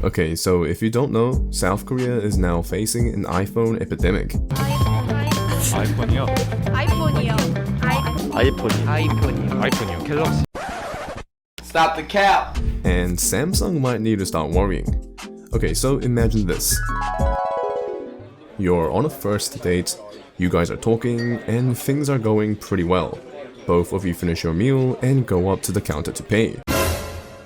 Okay, so if you don't know, South Korea is now facing an iPhone epidemic. 아이폰이요? 아이폰이요. 아이폰이요. 갤럭시. Stop the cap! And Samsung might need to start worrying. Okay, so imagine this. You're on a first date, you guys are talking, and things are going pretty well. Both of you finish your meal and go up to the counter to pay.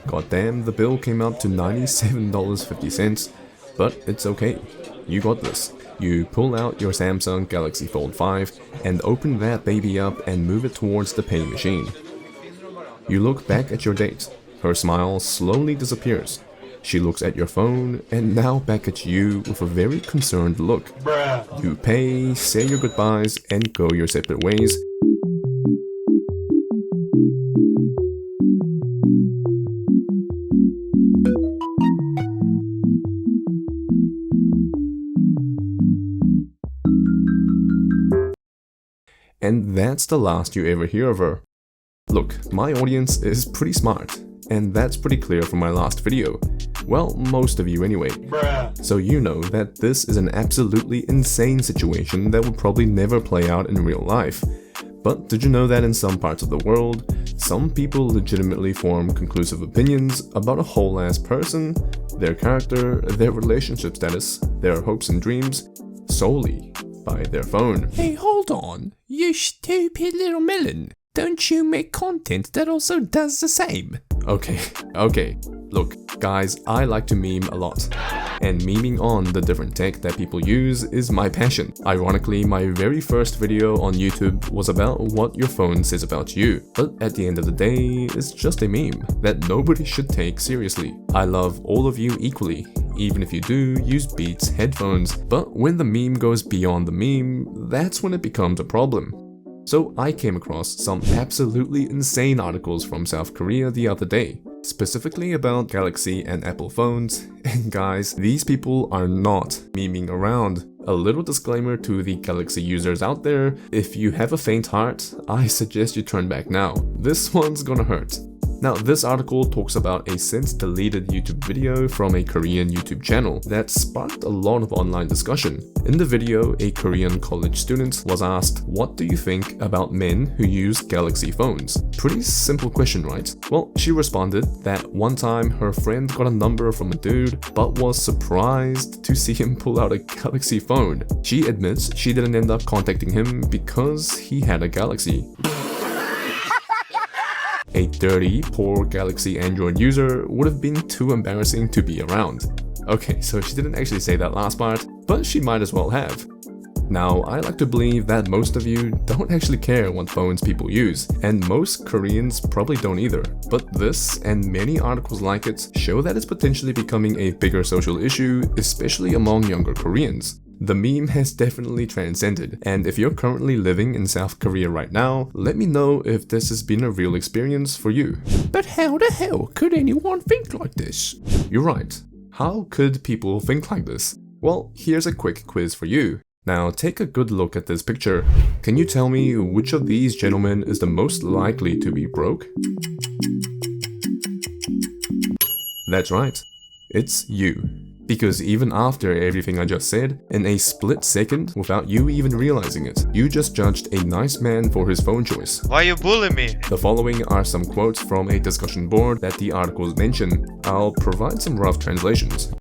Goddamn, the bill came up to $97.50, but it's okay. You got this. You pull out your Samsung Galaxy Fold 5 and open that baby up and move it towards the pay machine. You look back at your date. Her smile slowly disappears. She looks at your phone and now back at you with a very concerned look. You pay, say your goodbyes, and go your separate ways. And that's the last you ever hear of her. Look, my audience is pretty smart, and that's pretty clear from my last video. Well, most of you anyway. So you know that this is an absolutely insane situation that would probably never play out in real life. But did you know that in some parts of the world, some people legitimately form conclusive opinions about a whole-ass person, their character, their relationship status, their hopes and dreams, solely by their phone? Hey, hold on, you stupid little melon. Don't you make content that also does the same? Okay. Look, guys, I like to meme a lot. And memeing on the different tech that people use is my passion. Ironically, my very first video on YouTube was about what your phone says about you. But at the end of the day, it's just a meme that nobody should take seriously. I love all of you equally, even if you do use Beats headphones. But when the meme goes beyond the meme, that's when it becomes a problem. So I came across some absolutely insane articles from South Korea the other day, specifically about Galaxy and Apple phones, and guys, these people are not memeing around. A little disclaimer to the Galaxy users out there: if you have a faint heart, I suggest you turn back now. This one's gonna hurt. Now, this article talks about a since deleted YouTube video from a Korean YouTube channel that sparked a lot of online discussion. In the video, a Korean college student was asked, "What do you think about men who use Galaxy phones?" Pretty simple question, right? Well, she responded that one time her friend got a number from a dude, but was surprised to see him pull out a Galaxy phone. She admits she didn't end up contacting him because he had a Galaxy. A dirty, poor Galaxy Android user would have been too embarrassing to be around. Okay, so she didn't actually say that last part, but she might as well have. Now, I like to believe that most of you don't actually care what phones people use, and most Koreans probably don't either. But this, and many articles like it, show that it's potentially becoming a bigger social issue, especially among younger Koreans. The meme has definitely transcended, and if you're currently living in South Korea right now, let me know if this has been a real experience for you. But how the hell could anyone think like this? You're right. How could people think like this? Well, here's a quick quiz for you. Now take a good look at this picture. Can you tell me which of these gentlemen is the most likely to be broke? That's right. It's you. Because even after everything I just said, in a split second, without you even realizing it, you just judged a nice man for his phone choice. Why you bullying me? The following are some quotes from a discussion board that the articles mention. I'll provide some rough translations.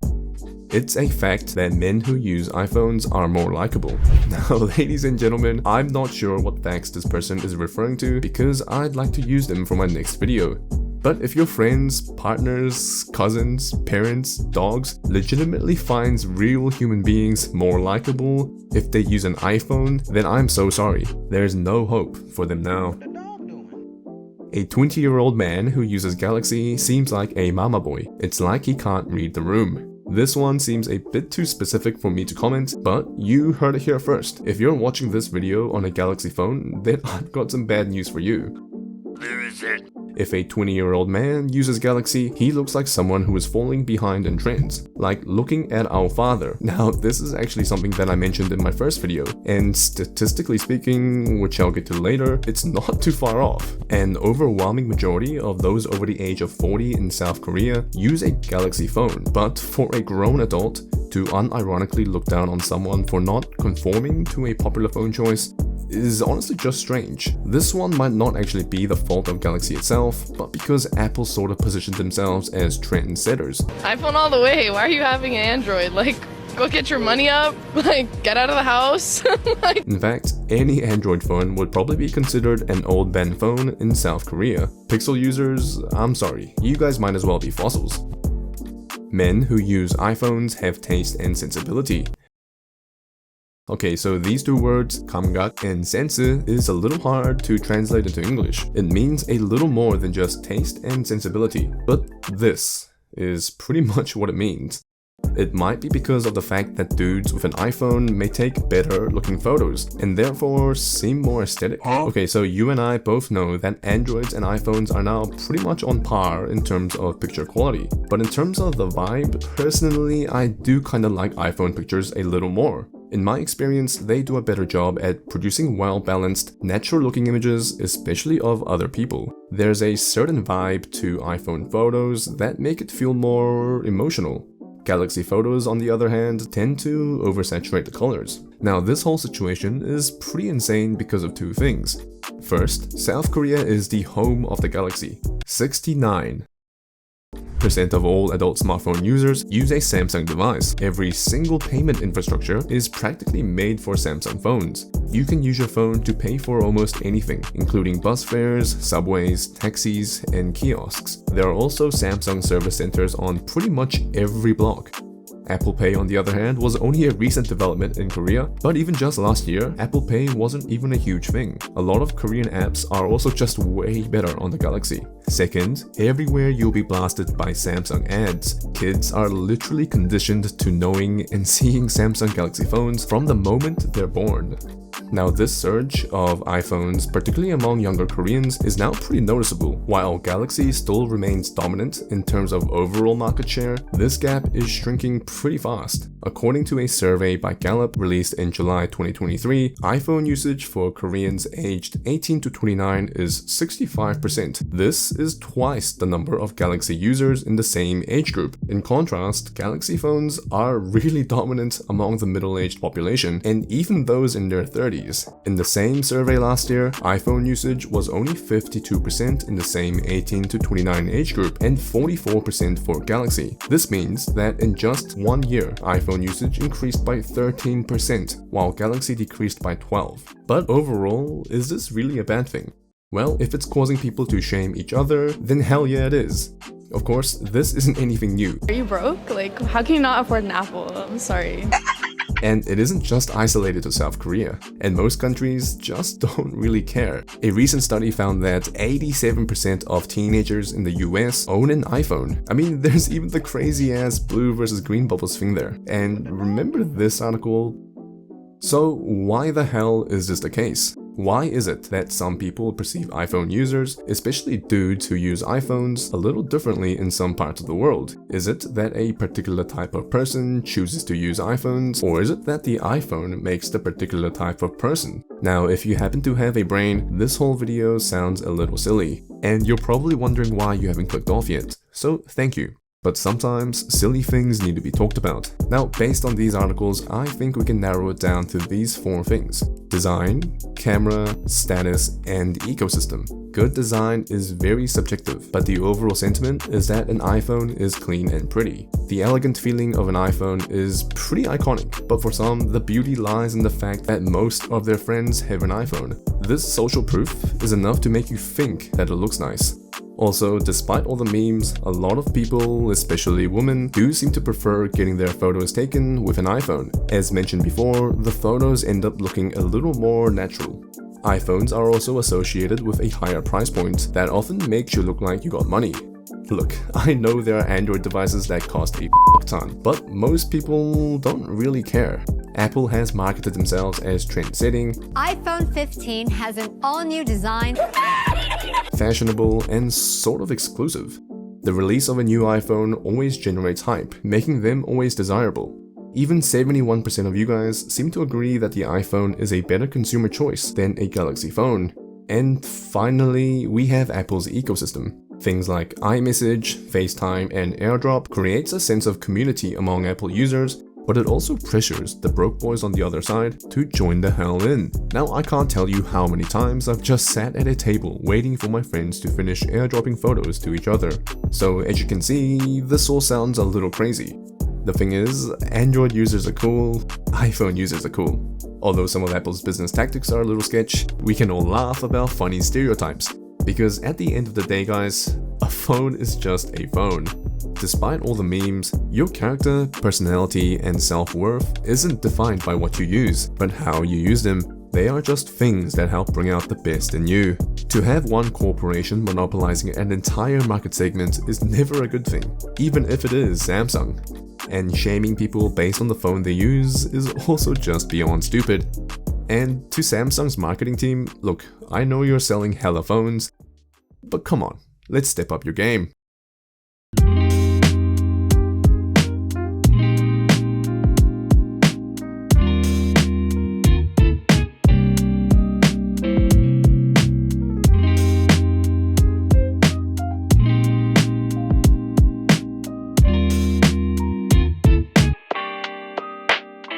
It's a fact that men who use iPhones are more likable. Now, ladies and gentlemen, I'm not sure what facts this person is referring to because I'd like to use them for my next video. But if your friends, partners, cousins, parents, dogs legitimately finds real human beings more likable if they use an iPhone, then I'm so sorry. There's no hope for them now. A 20-year-old man who uses Galaxy seems like a mama boy. It's like he can't read the room. This one seems a bit too specific for me to comment, but you heard it here first. If you're watching this video on a Galaxy phone, then I've got some bad news for you. Where is it? If a 20-year-old man uses Galaxy, he looks like someone who is falling behind in trends, like looking at our father. Now, this is actually something that I mentioned in my first video, and statistically speaking, which I'll get to later, it's not too far off. An overwhelming majority of those over the age of 40 in South Korea use a Galaxy phone, but for a grown adult to unironically look down on someone for not conforming to a popular phone choice is honestly just strange. This one might not actually be the fault of Galaxy itself, but because Apple sort of positioned themselves as trendsetters. iPhone all the way. Why are you having an Android? Like, go get your money up, like, get out of the house. In fact, any Android phone would probably be considered an old man phone in South Korea. Pixel users, I'm sorry, you guys might as well be fossils. Men who use iPhones have taste and sensibility. Okay, so these two words, 감각 and sense, is a little hard to translate into English. It means a little more than just taste and sensibility, but this is pretty much what it means. It might be because of the fact that dudes with an iPhone may take better looking photos and therefore seem more aesthetic. Okay, so you and I both know that Androids and iPhones are now pretty much on par in terms of picture quality. But in terms of the vibe, personally, I do kinda like iPhone pictures a little more. In my experience, they do a better job at producing well-balanced, natural-looking images, especially of other people. There's a certain vibe to iPhone photos that make it feel more emotional. Galaxy photos, on the other hand, tend to oversaturate the colors. Now, this whole situation is pretty insane because of two things. First, South Korea is the home of the Galaxy. 69% of all adult smartphone users use a Samsung device. Every single payment infrastructure is practically made for Samsung phones. You can use your phone to pay for almost anything, including bus fares, subways, taxis, and kiosks. There are also Samsung service centers on pretty much every block. Apple Pay, on the other hand, was only a recent development in Korea, but even just last year, Apple Pay wasn't even a huge thing. A lot of Korean apps are also just way better on the Galaxy. Second, everywhere you'll be blasted by Samsung ads. Kids are literally conditioned to knowing and seeing Samsung Galaxy phones from the moment they're born. Now, this surge of iPhones, particularly among younger Koreans, is now pretty noticeable. While Galaxy still remains dominant in terms of overall market share, this gap is shrinking pretty fast. According to a survey by Gallup released in July 2023, iPhone usage for Koreans aged 18 to 29 is 65%. This is twice the number of Galaxy users in the same age group. In contrast, Galaxy phones are really dominant among the middle-aged population and even those in their 30s. In the same survey last year, iPhone usage was only 52% in the same 18 to 29 age group and 44% for Galaxy. This means that in just 1 year, iPhone usage increased by 13%, while Galaxy decreased by 12%. But overall, is this really a bad thing? Well, if it's causing people to shame each other, then hell yeah it is. Of course, this isn't anything new. Are you broke? Like, how can you not afford an Apple? I'm sorry. And it isn't just isolated to South Korea, and most countries just don't really care. A recent study found that 87% of teenagers in the US own an iPhone. I mean, there's even the crazy ass blue versus green bubbles thing there. And remember this article? So why the hell is this the case? Why is it that some people perceive iPhone users, especially dudes who use iPhones, a little differently in some parts of the world? Is it that a particular type of person chooses to use iPhones, or is it that the iPhone makes the particular type of person? Now, if you happen to have a brain, this whole video sounds a little silly, and you're probably wondering why you haven't clicked off yet, so thank you. But sometimes, silly things need to be talked about. Now, based on these articles, I think we can narrow it down to these 4 things: design, camera, status, and ecosystem. Good design is very subjective, but the overall sentiment is that an iPhone is clean and pretty. The elegant feeling of an iPhone is pretty iconic, but for some, the beauty lies in the fact that most of their friends have an iPhone. This social proof is enough to make you think that it looks nice. Also, despite all the memes, a lot of people, especially women, do seem to prefer getting their photos taken with an iPhone. As mentioned before, the photos end up looking a little more natural. iPhones are also associated with a higher price point that often makes you look like you got money. Look, I know there are Android devices that cost a ton, but most people don't really care. Apple has marketed themselves as trend-setting. iPhone 15 has an all-new design. fashionable, and sort of exclusive. The release of a new iPhone always generates hype, making them always desirable. Even 71% of you guys seem to agree that the iPhone is a better consumer choice than a Galaxy phone. And finally, we have Apple's ecosystem. Things like iMessage, FaceTime, and AirDrop creates a sense of community among Apple users, but it also pressures the broke boys on the other side to join the hell in. Now, I can't tell you how many times I've just sat at a table waiting for my friends to finish airdropping photos to each other. So as you can see, this all sounds a little crazy. The thing is, Android users are cool, iPhone users are cool. Although some of Apple's business tactics are a little sketch, we can all laugh about funny stereotypes. Because at the end of the day, guys, a phone is just a phone. Despite all the memes, your character, personality, and self-worth isn't defined by what you use, but how you use them. They are just things that help bring out the best in you. To have one corporation monopolizing an entire market segment is never a good thing, even if it is Samsung. And shaming people based on the phone they use is also just beyond stupid. And to Samsung's marketing team, look, I know you're selling hella phones, but come on, let's step up your game.